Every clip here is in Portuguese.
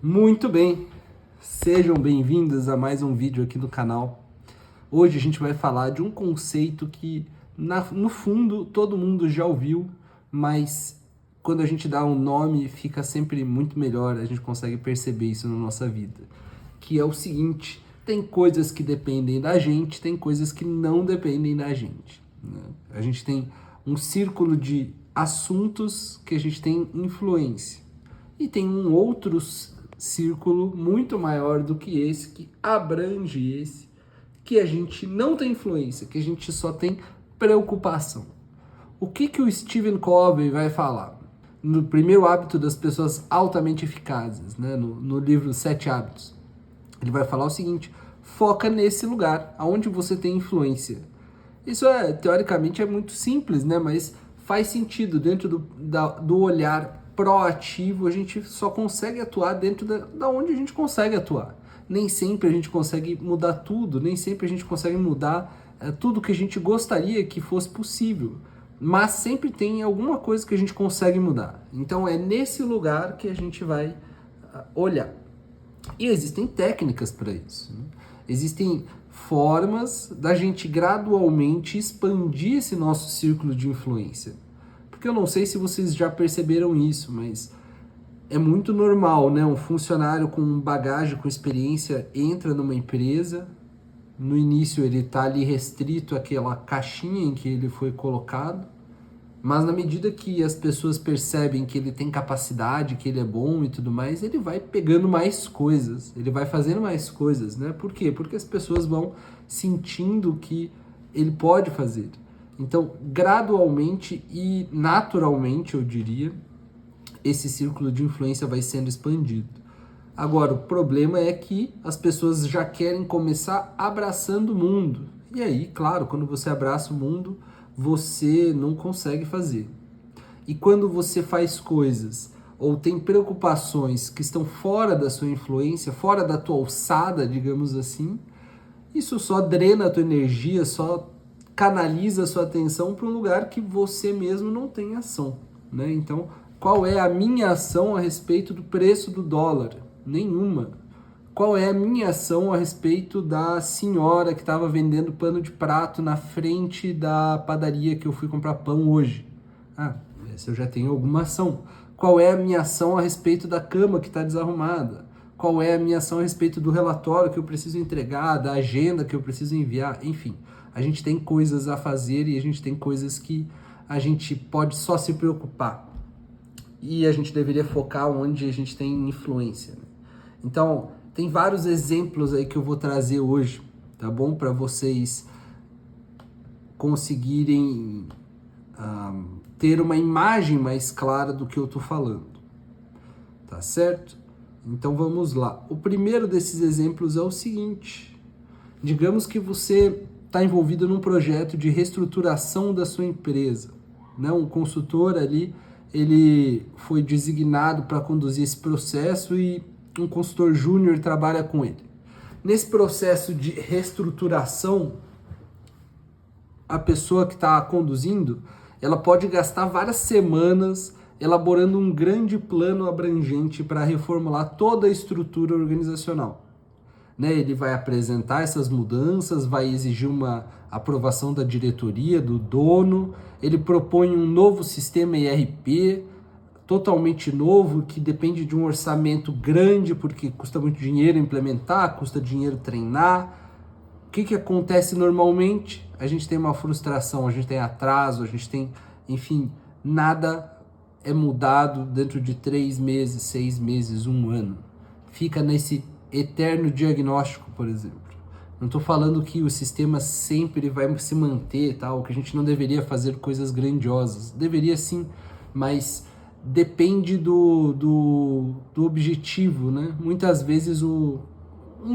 Muito bem, sejam bem-vindos a mais um vídeo aqui no canal. Hoje a gente vai falar de um conceito que, no fundo, todo mundo já ouviu, mas quando a gente dá um nome fica sempre muito melhor, a gente consegue perceber isso na nossa vida. Que é o seguinte, tem coisas que dependem da gente, tem coisas que não dependem da gente, né? A gente tem um círculo de assuntos que a gente tem influência. E tem um outro círculo muito maior do que esse, que abrange esse, que a gente não tem influência, que a gente só tem preocupação. O que o Stephen Covey vai falar? No primeiro hábito das pessoas altamente eficazes, né? no livro 7 Hábitos. Ele vai falar o seguinte: foca nesse lugar, onde você tem influência. Isso teoricamente é muito simples, né? Mas faz sentido. Dentro do olhar proativo, a gente só consegue atuar dentro da onde a gente consegue atuar. Nem sempre a gente consegue mudar tudo, nem sempre a gente consegue mudar tudo que a gente gostaria que fosse possível. Mas sempre tem alguma coisa que a gente consegue mudar. Então é nesse lugar que a gente vai olhar. E existem técnicas para isso, né? Existem formas da gente gradualmente expandir esse nosso círculo de influência. Porque eu não sei se vocês já perceberam isso, mas é muito normal, né? Um funcionário com bagagem, com experiência, entra numa empresa, no início ele está ali restrito àquela caixinha em que ele foi colocado, mas na medida que as pessoas percebem que ele tem capacidade, que ele é bom e tudo mais, ele vai pegando mais coisas, ele vai fazendo mais coisas, né? Por quê? Porque as pessoas vão sentindo que ele pode fazer. Então, gradualmente e naturalmente, eu diria, esse círculo de influência vai sendo expandido. Agora, o problema é que as pessoas já querem começar abraçando o mundo. E aí, claro, quando você abraça o mundo, você não consegue fazer. E quando você faz coisas ou tem preocupações que estão fora da sua influência, fora da tua alçada, digamos assim, isso só drena a tua energia, só canaliza a sua atenção para um lugar que você mesmo não tem ação, né? Então, qual é a minha ação a respeito do preço do dólar? Nenhuma. Qual é a minha ação a respeito da senhora que estava vendendo pano de prato na frente da padaria que eu fui comprar pão hoje? Ah, essa eu já tenho alguma ação. Qual é a minha ação a respeito da cama que está desarrumada? Qual é a minha ação a respeito do relatório que eu preciso entregar, da agenda que eu preciso enviar? Enfim, a gente tem coisas a fazer e a gente tem coisas que a gente pode só se preocupar. E a gente deveria focar onde a gente tem influência, né? Então, tem vários exemplos aí que eu vou trazer hoje, tá bom? Para vocês conseguirem ter uma imagem mais clara do que eu tô falando, tá certo? Então vamos lá. O primeiro desses exemplos é o seguinte: digamos que você está envolvido num projeto de reestruturação da sua empresa, né? Um consultor ali, ele foi designado para conduzir esse processo e um consultor júnior trabalha com ele. Nesse processo de reestruturação, a pessoa que está conduzindo, ela pode gastar várias semanas elaborando um grande plano abrangente para reformular toda a estrutura organizacional, né? Ele vai apresentar essas mudanças, vai exigir uma aprovação da diretoria, do dono, ele propõe um novo sistema ERP, totalmente novo, que depende de um orçamento grande, porque custa muito dinheiro implementar, custa dinheiro treinar. O que acontece normalmente? A gente tem uma frustração, a gente tem atraso, a gente tem, enfim, nada é mudado dentro de 3 meses, 6 meses, 1 ano. Fica nesse eterno diagnóstico, por exemplo. Não estou falando que o sistema sempre vai se manter, tal, que a gente não deveria fazer coisas grandiosas. Deveria sim, mas depende do objetivo, né? Muitas vezes um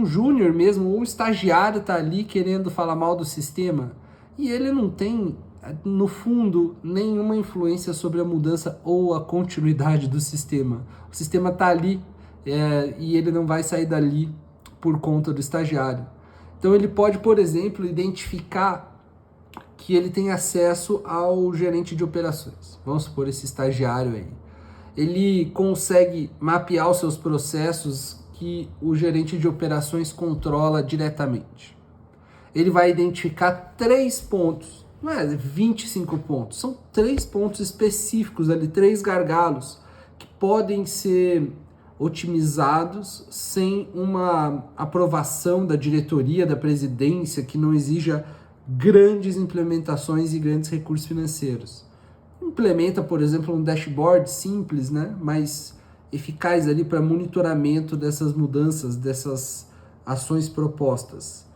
júnior mesmo, ou um estagiário está ali querendo falar mal do sistema e ele não tem, no fundo, nenhuma influência sobre a mudança ou a continuidade do sistema. O sistema está ali e ele não vai sair dali por conta do estagiário. Então ele pode, por exemplo, identificar que ele tem acesso ao gerente de operações. Vamos supor esse estagiário aí. ele consegue mapear os seus processos que o gerente de operações controla diretamente. Ele vai identificar 3 pontos, não é 25 pontos, são 3 pontos específicos ali, 3 gargalos que podem ser otimizados sem uma aprovação da diretoria, da presidência, que não exija grandes implementações e grandes recursos financeiros. Implementa, por exemplo, um dashboard simples, né, mas eficaz ali para monitoramento dessas mudanças, dessas ações propostas.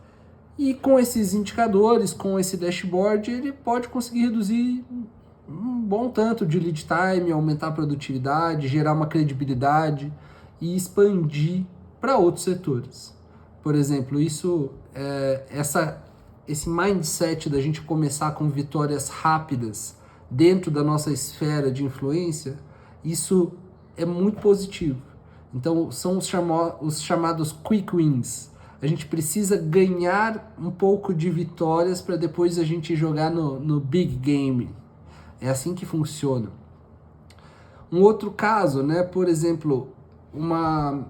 E com esses indicadores, com esse dashboard, ele pode conseguir reduzir um bom tanto de lead time, aumentar a produtividade, gerar uma credibilidade e expandir para outros setores. Por exemplo, esse mindset da gente começar com vitórias rápidas dentro da nossa esfera de influência, isso é muito positivo. Então, são os chamados quick wins. A gente precisa ganhar um pouco de vitórias para depois a gente jogar no big game. É assim que funciona. Um outro caso, né, por exemplo, uma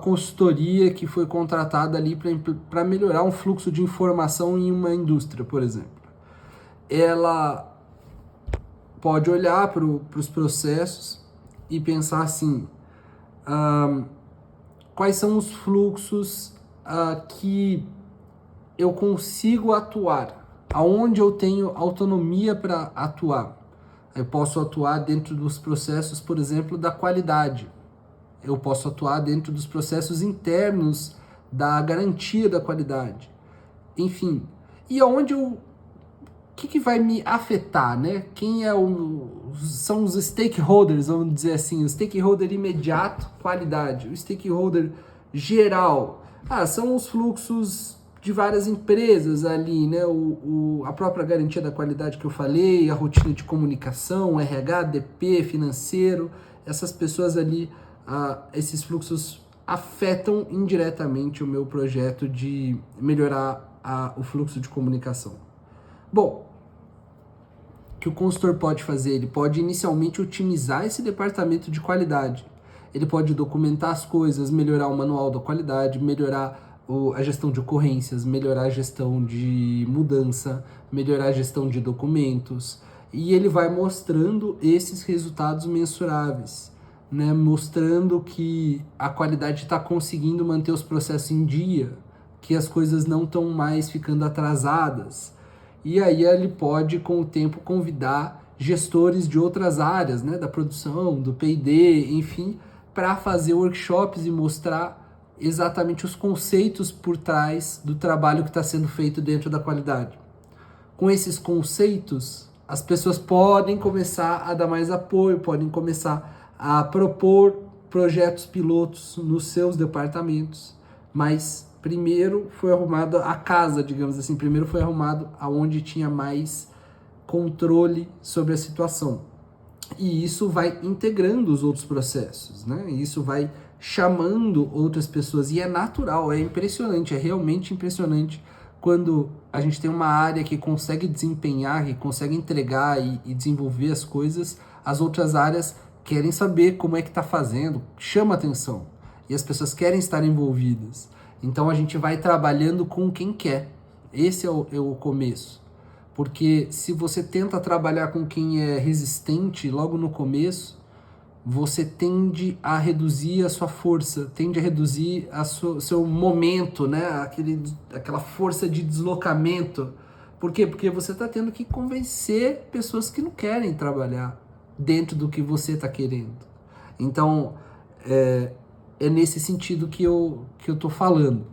consultoria que foi contratada ali para melhorar um fluxo de informação em uma indústria, por exemplo. Ela pode olhar para os processos e pensar assim, quais são os fluxos que eu consigo atuar, aonde eu tenho autonomia para atuar. Eu posso atuar dentro dos processos, por exemplo, da qualidade. Eu posso atuar dentro dos processos internos da garantia da qualidade. Enfim, e aonde o que vai me afetar, né? Quem são os stakeholders, vamos dizer assim, o stakeholder imediato, qualidade, o stakeholder geral. São os fluxos de várias empresas ali, né? A própria garantia da qualidade que eu falei, a rotina de comunicação, RH, DP, financeiro, essas pessoas ali, esses fluxos afetam indiretamente o meu projeto de melhorar o fluxo de comunicação. Bom, o que o consultor pode fazer? Ele pode inicialmente otimizar esse departamento de qualidade. Ele pode documentar as coisas, melhorar o manual da qualidade, melhorar a gestão de ocorrências, melhorar a gestão de mudança, melhorar a gestão de documentos. E ele vai mostrando esses resultados mensuráveis, né? Mostrando que a qualidade está conseguindo manter os processos em dia, que as coisas não estão mais ficando atrasadas. E aí ele pode, com o tempo, convidar gestores de outras áreas, né? Da produção, do P&D, enfim, para fazer workshops e mostrar exatamente os conceitos por trás do trabalho que está sendo feito dentro da qualidade. Com esses conceitos, as pessoas podem começar a dar mais apoio, podem começar a propor projetos pilotos nos seus departamentos, mas primeiro foi arrumada a casa, digamos assim, primeiro foi arrumado aonde tinha mais controle sobre a situação. E isso vai integrando os outros processos, né? Isso vai chamando outras pessoas, e é natural, é impressionante, é realmente impressionante quando a gente tem uma área que consegue desempenhar, que consegue entregar e desenvolver as coisas, as outras áreas querem saber como é que está fazendo, chama atenção, e as pessoas querem estar envolvidas. Então a gente vai trabalhando com quem quer, esse é o começo. Porque se você tenta trabalhar com quem é resistente logo no começo, você tende a reduzir a sua força, tende a reduzir seu momento, né? Aquela força de deslocamento. Por quê? Porque você está tendo que convencer pessoas que não querem trabalhar dentro do que você está querendo. Então, é nesse sentido que eu estou falando.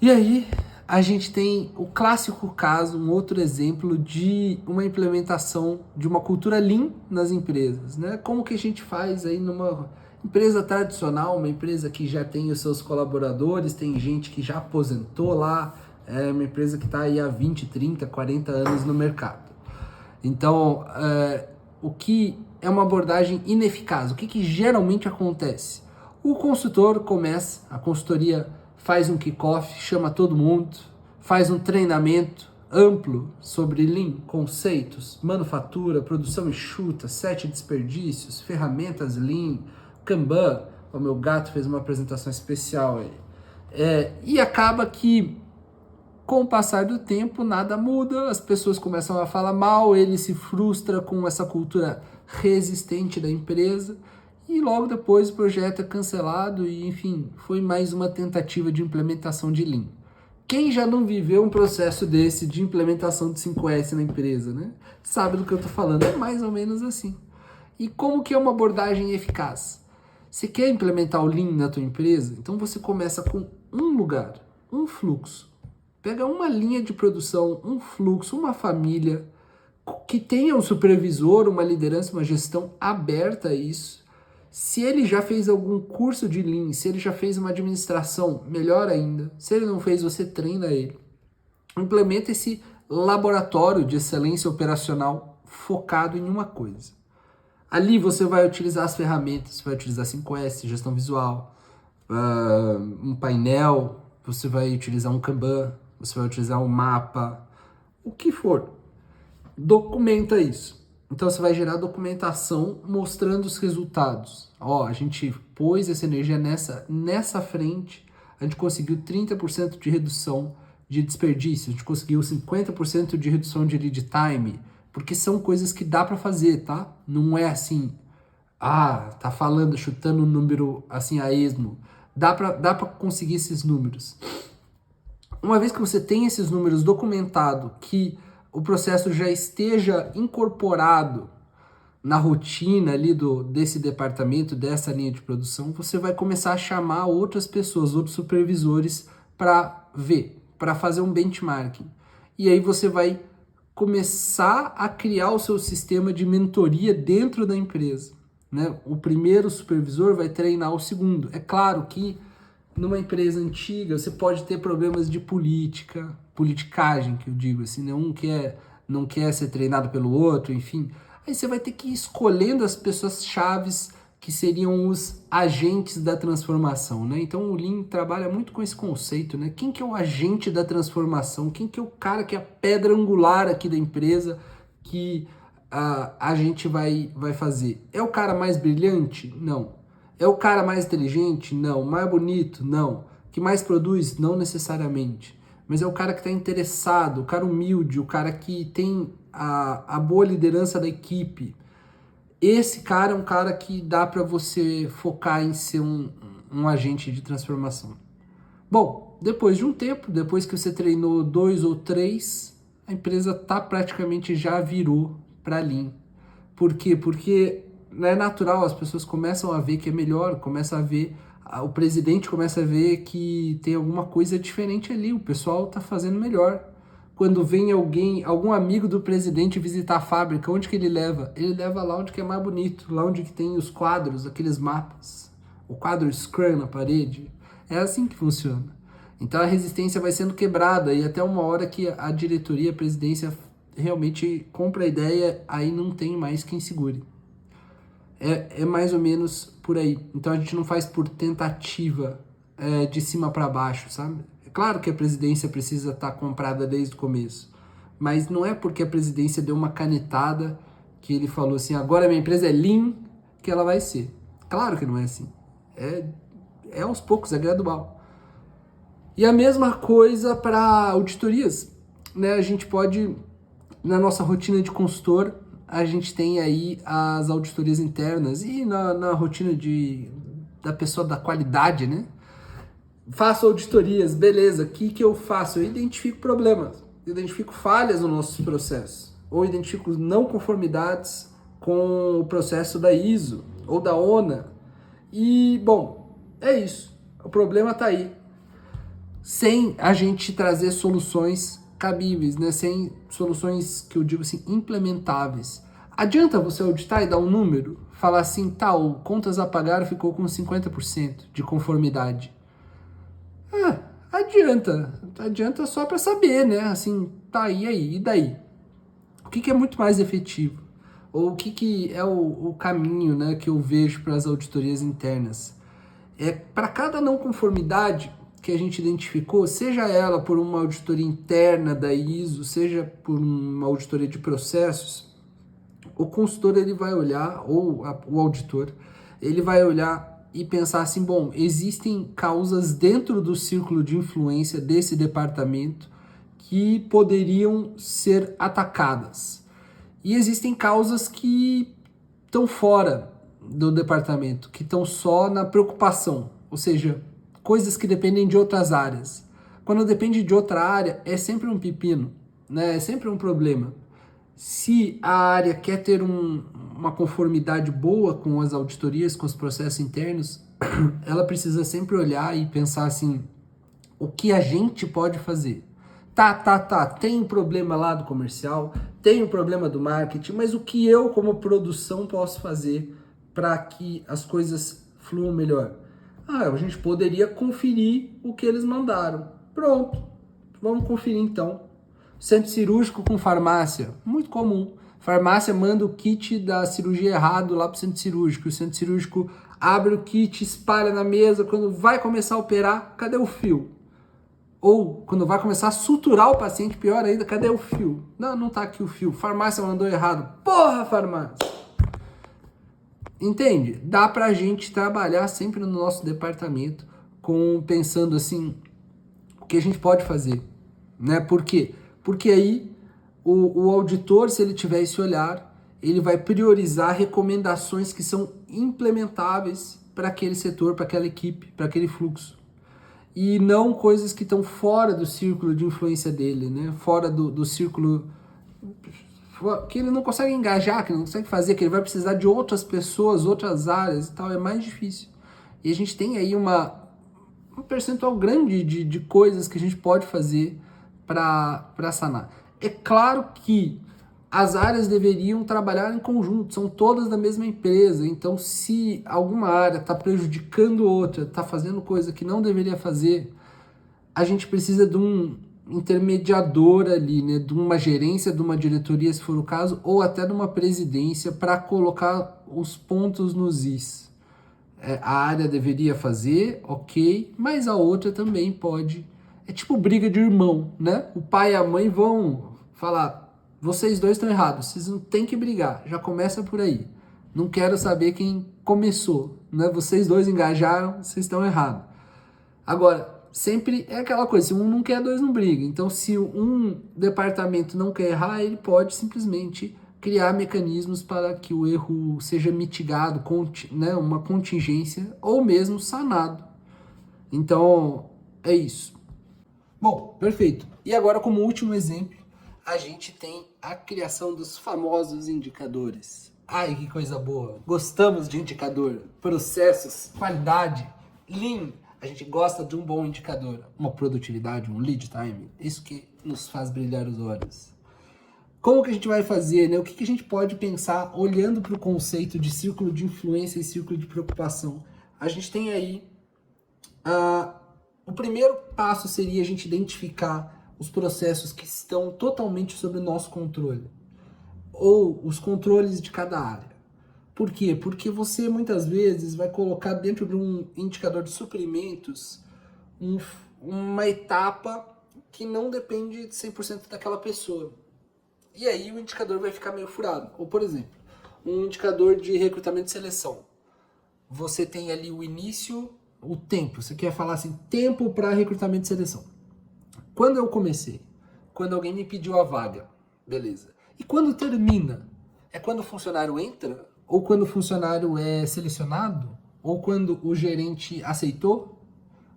E aí, a gente tem o clássico caso, um outro exemplo de uma implementação de uma cultura Lean nas empresas, né? Como que a gente faz aí numa empresa tradicional, uma empresa que já tem os seus colaboradores, tem gente que já aposentou lá, é uma empresa que está aí há 20, 30, 40 anos no mercado. Então, o que é uma abordagem ineficaz? O que geralmente acontece? O consultor começa, a consultoria faz um kickoff, chama todo mundo, faz um treinamento, amplo sobre Lean, conceitos, manufatura, produção enxuta, 7 desperdícios, ferramentas Lean, Kanban. O meu gato fez uma apresentação especial aí. E acaba que, com o passar do tempo, nada muda, as pessoas começam a falar mal, ele se frustra com essa cultura resistente da empresa, e logo depois o projeto é cancelado e, enfim, foi mais uma tentativa de implementação de Lean. Quem já não viveu um processo desse de implementação de 5S na empresa, né? Sabe do que eu tô falando, é mais ou menos assim. E como que é uma abordagem eficaz? Você quer implementar o Lean na tua empresa? Então você começa com um lugar, um fluxo. Pega uma linha de produção, um fluxo, uma família, que tenha um supervisor, uma liderança, uma gestão aberta a isso. Se ele já fez algum curso de Lean, se ele já fez uma administração, melhor ainda. Se ele não fez, você treina ele. Implementa esse laboratório de excelência operacional focado em uma coisa. Ali você vai utilizar as ferramentas, você vai utilizar 5S, gestão visual, um painel, você vai utilizar um Kanban, você vai utilizar um mapa, o que for. Documenta isso. Então você vai gerar documentação mostrando os resultados. Ó, a gente pôs essa energia nessa frente, a gente conseguiu 30% de redução de desperdício, a gente conseguiu 50% de redução de lead time, porque são coisas que dá para fazer, tá? Não é assim, tá falando, chutando um número assim a esmo. Dá para conseguir esses números. Uma vez que você tem esses números documentado, que o processo já esteja incorporado na rotina ali desse departamento, dessa linha de produção, você vai começar a chamar outras pessoas, outros supervisores para ver, para fazer um benchmarking. E aí você vai começar a criar o seu sistema de mentoria dentro da empresa, né? O primeiro supervisor vai treinar o segundo. É claro que numa empresa antiga você pode ter problemas de politicagem, que eu digo assim, né? Não quer ser treinado pelo outro, enfim. Aí você vai ter que ir escolhendo as pessoas chaves que seriam os agentes da transformação, né? Então o Lean trabalha muito com esse conceito, né? Quem que é o agente da transformação? Quem que é o cara que é a pedra angular aqui da empresa que a gente vai fazer? É o cara mais brilhante? Não. É o cara mais inteligente? Não. Mais bonito? Não. Que mais produz? Não necessariamente. Mas é o cara que está interessado, o cara humilde, o cara que tem a boa liderança da equipe. Esse cara é um cara que dá para você focar em ser um agente de transformação. Bom, depois de um tempo, depois que você treinou 2 ou 3, a empresa praticamente já virou para Lean. Por quê? Porque é natural, as pessoas começam a ver que é melhor, o presidente começa a ver que tem alguma coisa diferente ali, o pessoal está fazendo melhor. Quando vem algum amigo do presidente visitar a fábrica, onde que ele leva? Ele leva lá onde que é mais bonito, lá onde que tem os quadros, aqueles mapas, o quadro Scrum na parede. É assim que funciona. Então a resistência vai sendo quebrada e até uma hora que a diretoria, a presidência realmente compra a ideia, aí não tem mais quem segure. É mais ou menos por aí. Então a gente não faz por tentativa de cima para baixo, sabe? É claro que a presidência precisa estar comprada desde o começo, mas não é porque a presidência deu uma canetada que ele falou assim, agora minha empresa é Lean, que ela vai ser. Claro que não é assim. É aos poucos, é gradual. E a mesma coisa para auditorias, né? A gente pode, na nossa rotina de consultor, a gente tem aí as auditorias internas e na rotina da pessoa da qualidade, né? Faço auditorias, beleza, o que eu faço? Eu identifico problemas, identifico falhas no nosso processo, ou identifico não conformidades com o processo da ISO ou da ONA. E, bom, é isso. O problema está aí. Sem a gente trazer soluções cabíveis, né? Sem soluções que eu digo assim, implementáveis. Adianta você auditar e dar um número? Falar assim, tal, contas a pagar ficou com 50% de conformidade. Adianta só para saber, né? Assim, tá, e daí? O que é muito mais efetivo? Ou o que é o caminho, né, que eu vejo para as auditorias internas? Para cada não conformidade, que a gente identificou, seja ela por uma auditoria interna da ISO, seja por uma auditoria de processos, o consultor ele vai olhar, ou o auditor, ele vai olhar e pensar assim, bom, existem causas dentro do círculo de influência desse departamento que poderiam ser atacadas. E existem causas que estão fora do departamento, que estão só na preocupação, ou seja, coisas que dependem de outras áreas. Quando depende de outra área, é sempre um pepino, né? É sempre um problema. Se a área quer ter uma conformidade boa com as auditorias, com os processos internos, ela precisa sempre olhar e pensar assim, o que a gente pode fazer? Tem um problema lá do comercial, tem um problema do marketing, mas o que eu, como produção, posso fazer para que as coisas fluam melhor? A gente poderia conferir o que eles mandaram. Pronto, vamos conferir então. Centro cirúrgico com farmácia, muito comum. Farmácia manda o kit da cirurgia errado lá para o centro cirúrgico. O centro cirúrgico abre o kit, espalha na mesa. Quando vai começar a operar, cadê o fio? Ou quando vai começar a suturar o paciente, pior ainda, cadê o fio? Não tá aqui o fio. Farmácia mandou errado. Porra, farmácia! Entende? Dá pra gente trabalhar sempre no nosso departamento pensando assim, o que a gente pode fazer, né? Por quê? Porque aí o auditor, se ele tiver esse olhar, ele vai priorizar recomendações que são implementáveis para aquele setor, para aquela equipe, para aquele fluxo. E não coisas que estão fora do círculo de influência dele, né? Fora do círculo que ele não consegue engajar, que ele não consegue fazer, que ele vai precisar de outras pessoas, outras áreas e tal, é mais difícil. E a gente tem aí um percentual grande de coisas que a gente pode fazer para sanar. É claro que as áreas deveriam trabalhar em conjunto, são todas da mesma empresa, então se alguma área está prejudicando outra, está fazendo coisa que não deveria fazer, a gente precisa de um intermediador ali, né, de uma gerência, de uma diretoria, se for o caso, ou até de uma presidência para colocar os pontos nos is. A área deveria fazer, ok, mas a outra também pode. É tipo briga de irmão, né? O pai e a mãe vão falar, vocês dois estão errados, vocês não tem que brigar, já começa por aí. Não quero saber quem começou, né? Vocês dois engajaram, vocês estão errados. Agora, sempre é aquela coisa, se um não quer, dois não brigam. Então, se um departamento não quer errar, ele pode simplesmente criar mecanismos para que o erro seja mitigado, né, uma contingência, ou mesmo sanado. Então, é isso. Bom, perfeito. E agora, como último exemplo, a gente tem a criação dos famosos indicadores. Ai, que coisa boa. Gostamos de indicador. Processos, qualidade, Lean. A gente gosta de um bom indicador. Uma produtividade, um lead time. Isso que nos faz brilhar os olhos. Como que a gente vai fazer, né? O que a gente pode pensar olhando para o conceito de círculo de influência e círculo de preocupação? A gente tem aí... o primeiro passo seria a gente identificar os processos que estão totalmente sob o nosso controle. Ou os controles de cada área. Por quê? Porque você muitas vezes vai colocar dentro de um indicador de suprimentos uma etapa que não depende de 100% daquela pessoa. E aí o indicador vai ficar meio furado. Ou, por exemplo, um indicador de recrutamento e seleção. Você tem ali o início, o tempo. Você quer falar assim, tempo para recrutamento e seleção. Quando eu comecei? Quando alguém me pediu a vaga. Beleza. E quando termina? É quando o funcionário entra? Ou quando o funcionário é selecionado? Ou quando o gerente aceitou?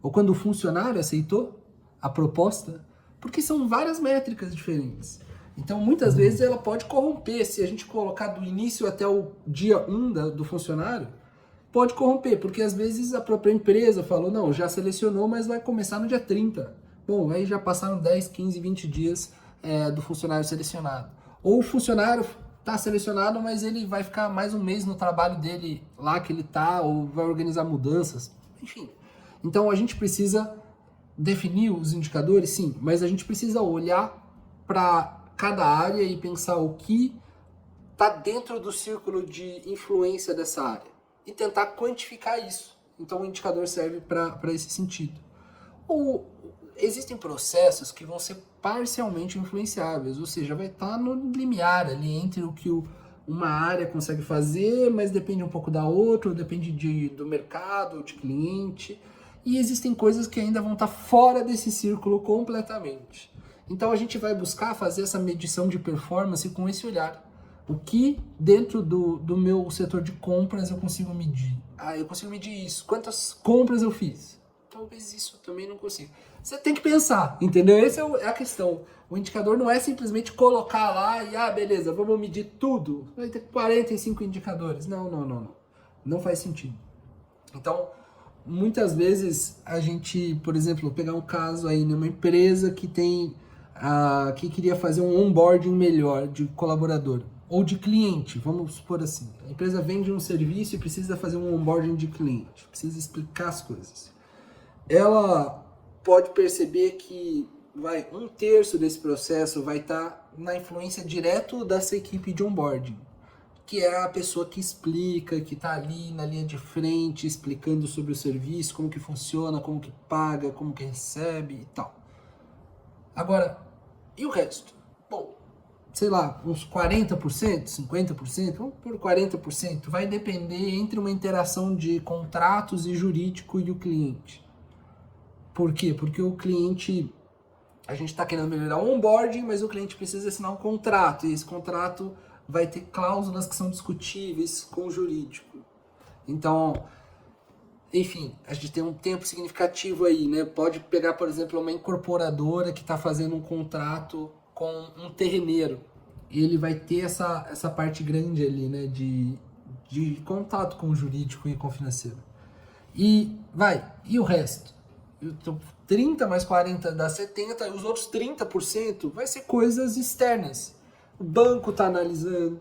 Ou quando o funcionário aceitou a proposta? Porque são várias métricas diferentes. Então, muitas vezes, ela pode corromper. Se a gente colocar do início até o dia 1 do funcionário, pode corromper, porque às vezes a própria empresa falou, não, já selecionou, mas vai começar no dia 30. Bom, aí já passaram 10, 15, 20 dias do funcionário selecionado. Ou o funcionário está selecionado, mas ele vai ficar mais um mês no trabalho dele lá que ele está, ou vai organizar mudanças, enfim. Então, a gente precisa definir os indicadores, sim, mas a gente precisa olhar para cada área e pensar o que está dentro do círculo de influência dessa área e tentar quantificar isso. Então o indicador serve para esse sentido. Existem processos que vão ser parcialmente influenciáveis, ou seja, vai estar no limiar ali entre o que uma área consegue fazer, mas depende um pouco da outra, depende do mercado, de cliente, e existem coisas que ainda vão estar fora desse círculo completamente. Então a gente vai buscar fazer essa medição de performance com esse olhar. O que dentro do meu setor de compras eu consigo medir? Eu consigo medir isso. Quantas compras eu fiz? Talvez isso eu também não consiga. Você tem que pensar, entendeu? Essa é a questão. O indicador não é simplesmente colocar lá e, beleza, vamos medir tudo. Vai ter 45 indicadores. Não. Não faz sentido. Então, muitas vezes a gente, por exemplo, pegar um caso aí numa empresa que que queria fazer um onboarding melhor de colaborador ou de cliente, vamos supor assim. A empresa vende um serviço e precisa fazer um onboarding de cliente, precisa explicar as coisas. Ela pode perceber que um terço desse processo vai estar na influência direto dessa equipe de onboarding, que é a pessoa que explica, que está ali na linha de frente, explicando sobre o serviço, como que funciona, como que paga, como que recebe e tal. Agora, e o resto? Bom, sei lá, uns 40%, 50%, vamos por 40%, vai depender entre uma interação de contratos e jurídico e o cliente. Por quê? Porque o cliente, a gente está querendo melhorar o onboarding, mas o cliente precisa assinar um contrato, e esse contrato vai ter cláusulas que são discutíveis com o jurídico. Então, enfim, a gente tem um tempo significativo aí, né? Pode pegar, por exemplo, uma incorporadora que está fazendo um contrato com um terreneiro. E ele vai ter essa parte grande ali, né? De contato com o jurídico e com o financeiro. E o resto? 30 mais 40 dá 70, e os outros 30% vai ser coisas externas. O banco está analisando,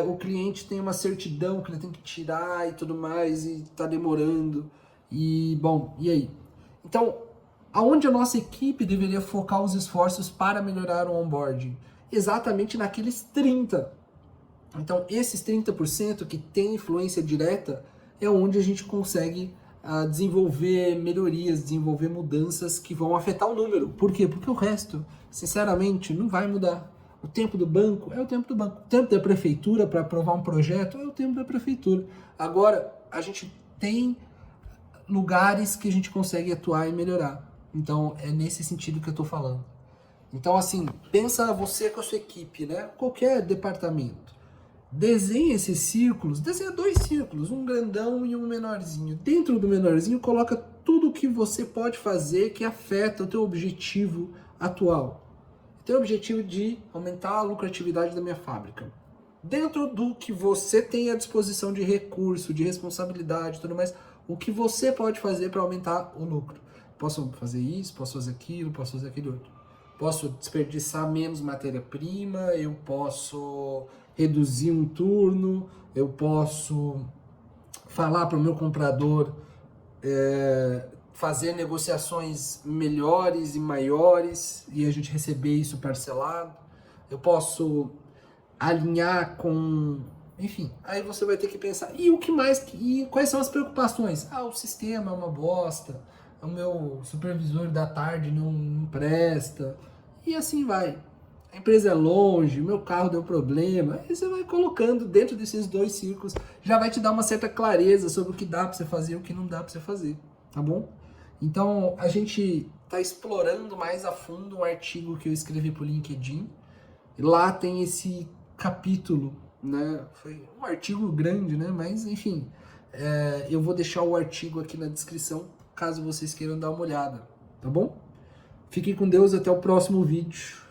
o cliente tem uma certidão que ele tem que tirar e tudo mais, e está demorando. E aí? Então, aonde a nossa equipe deveria focar os esforços para melhorar o onboarding? Exatamente naqueles 30%. Então, esses 30% que tem influência direta é onde a gente consegue desenvolver melhorias, desenvolver mudanças que vão afetar o número. Por quê? Porque o resto, sinceramente, não vai mudar. O tempo do banco é o tempo do banco. O tempo da prefeitura para aprovar um projeto é o tempo da prefeitura. Agora, a gente tem lugares que a gente consegue atuar e melhorar. Então, é nesse sentido que eu estou falando. Então, assim, pensa você com a sua equipe, né? Qualquer departamento. Desenha esses círculos, desenha 2 círculos, um grandão e um menorzinho. Dentro do menorzinho, coloca tudo o que você pode fazer que afeta o teu objetivo atual. O teu objetivo de aumentar a lucratividade da minha fábrica. Dentro do que você tem à disposição de recurso, de responsabilidade e tudo mais, o que você pode fazer para aumentar o lucro. Posso fazer isso, posso fazer aquilo, posso fazer aquele outro. Posso desperdiçar menos matéria-prima, eu posso reduzir um turno, eu posso falar para o meu comprador fazer negociações melhores e maiores e a gente receber isso parcelado. Eu posso alinhar com... Enfim, aí você vai ter que pensar, e o que mais? E quais são as preocupações? O sistema é uma bosta, o meu supervisor da tarde não presta, e assim vai. A empresa é longe, o meu carro deu problema. Aí você vai colocando dentro desses 2 círculos, já vai te dar uma certa clareza sobre o que dá para você fazer e o que não dá para você fazer, tá bom? Então, a gente está explorando mais a fundo um artigo que eu escrevi para o LinkedIn. Lá tem esse capítulo, né? Foi um artigo grande, né? Mas, enfim, eu vou deixar o artigo aqui na descrição, caso vocês queiram dar uma olhada, tá bom? Fiquem com Deus, até o próximo vídeo.